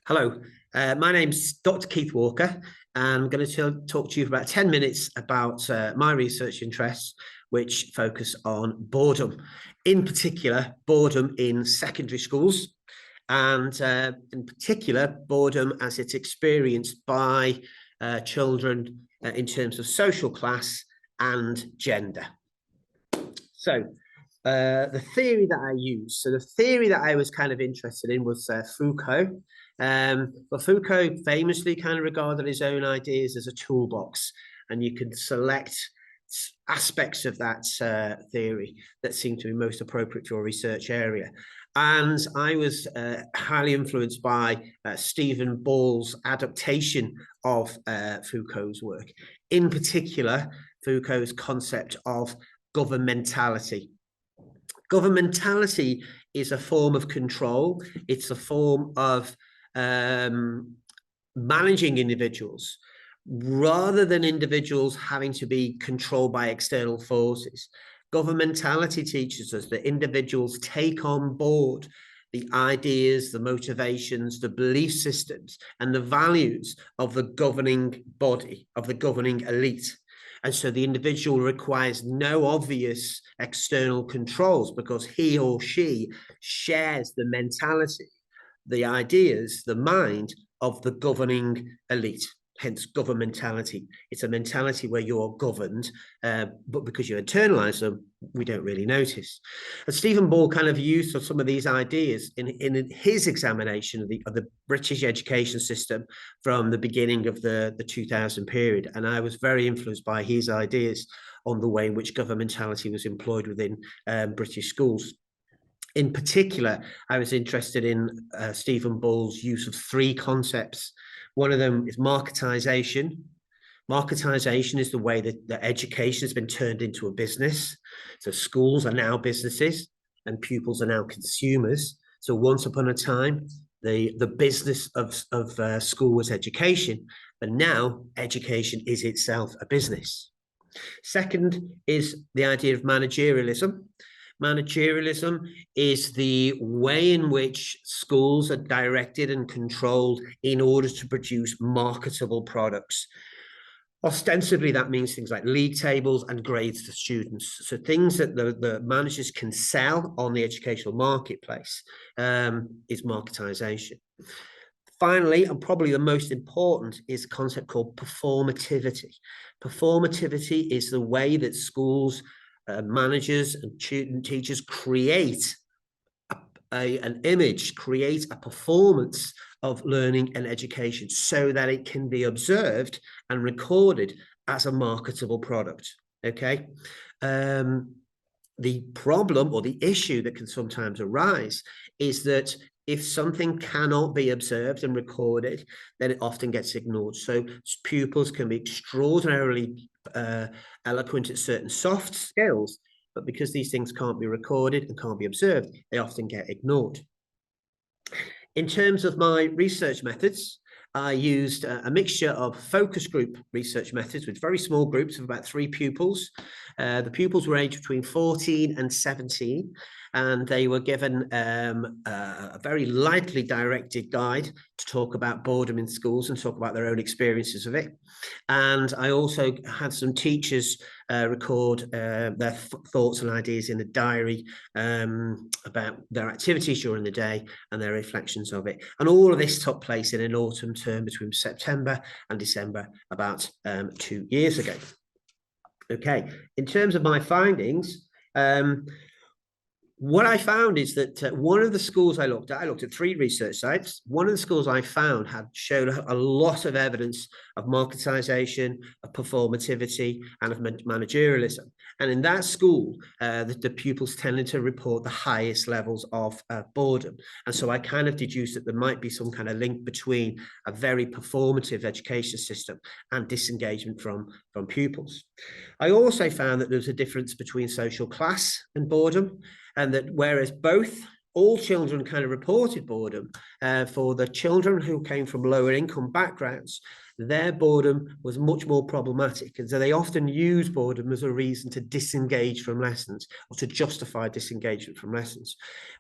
Hello, my name's Dr. Keith Walker, and I'm going to talk to you for about 10 minutes about my research interests, which focus on boredom, in particular, boredom in secondary schools, and in particular, boredom as it's experienced by children in terms of social class and gender. So, the theory that I used, so the theory that I was kind of interested in was Foucault. But Foucault famously kind of regarded his own ideas as a toolbox, and you could select aspects of that theory that seemed to be most appropriate to your research area. And I was highly influenced by Stephen Ball's adaptation of Foucault's work, in particular, Foucault's concept of governmentality. Governmentality is a form of control. It's a form of managing individuals rather than individuals having to be controlled by external forces. Governmentality teaches us that individuals take on board the ideas, the motivations, the belief systems, and the values of the governing body, of the governing elite. And so the individual requires no obvious external controls because he or she shares the mentality, the ideas, the mind of the governing elite, hence governmentality. It's a mentality where you're governed, but because you internalize them, we don't really notice. And Stephen Ball kind of used some of these ideas in his examination of the British education system from the beginning of the 2000 period. And I was very influenced by his ideas on the way in which governmentality was employed within British schools. In particular, I was interested in Stephen Ball's use of three concepts. One of them is marketization. Marketization is the way that the education has been turned into a business. So schools are now businesses and pupils are now consumers. So once upon a time, the business of school was education, but now education is itself a business. Second is the idea of managerialism. Managerialism is the way in which schools are directed and controlled in order to produce marketable products. Ostensibly, that means things like league tables and grades for students. So things that the managers can sell on the educational marketplace is marketization. Finally, and probably the most important, is a concept called performativity. Performativity is the way that schools, managers and teachers create an image, create a performance of learning and education so that it can be observed and recorded as a marketable product. Okay. The problem or the issue that can sometimes arise is that if something cannot be observed and recorded, then it often gets ignored. So pupils can be extraordinarily eloquent at certain soft skills, but because these things can't be recorded and can't be observed, they often get ignored. In terms of my research methods, I used a mixture of focus group research methods with very small groups of about 3 pupils. The pupils were aged between 14 and 17, and they were given a very lightly directed guide to talk about boredom in schools and talk about their own experiences of it. And I also had some teachers record their thoughts and ideas in a diary about their activities during the day and their reflections of it. And all of this took place in an autumn term between September and December about 2 years ago. Okay, in terms of my findings, what I found is that one of the schools I looked at 3 research sites. One of the schools I found had showed a lot of evidence of marketization, of performativity, and of managerialism. And in that school, the pupils tended to report the highest levels of boredom. And so I kind of deduced that there might be some kind of link between a very performative education system and disengagement from pupils. I also found that there was a difference between social class and boredom, and that whereas both all children kind of reported boredom. For the children who came from lower income backgrounds, their boredom was much more problematic. And so they often use boredom as a reason to disengage from lessons or to justify disengagement from lessons.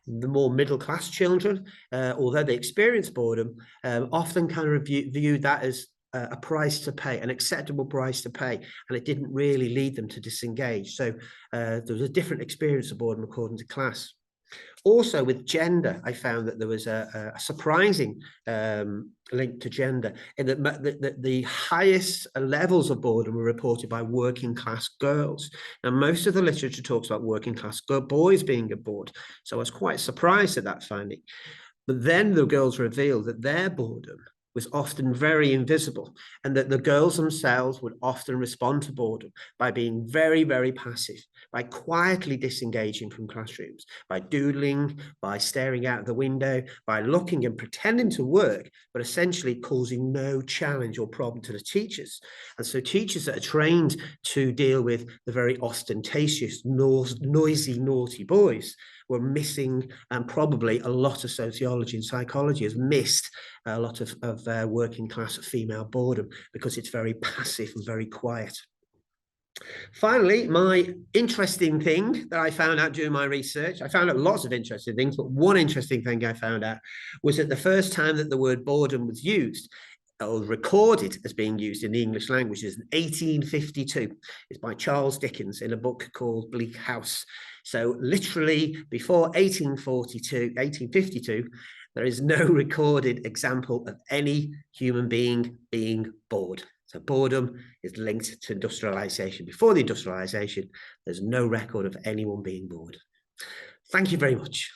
The more middle class children, although they experience boredom, often kind of viewed that as a price to pay, an acceptable price to pay, and it didn't really lead them to disengage. So there was a different experience of boredom according to class. Also with gender, I found that there was a surprising link to gender, in that the highest levels of boredom were reported by working class girls. Now, most of the literature talks about working class boys being bored, so I was quite surprised at that finding. But then the girls revealed that their boredom was often very invisible, and that the girls themselves would often respond to boredom by being very, very passive, by quietly disengaging from classrooms, by doodling, by staring out the window, by looking and pretending to work, but essentially causing no challenge or problem to the teachers. And so teachers that are trained to deal with the very ostentatious, noisy, naughty boys were missing, and probably a lot of sociology and psychology has missed a lot of working class female boredom, because it's very passive and very quiet. Finally, my interesting thing that I found out during my research, I found out lots of interesting things, but one interesting thing I found out was that the first time that the word boredom was used, or recorded as being used in the English language, is in 1852. It's by Charles Dickens in a book called Bleak House. So literally before 1852, there is no recorded example of any human being being bored. So boredom is linked to industrialization. Before the industrialization, there's no record of anyone being bored. Thank you very much.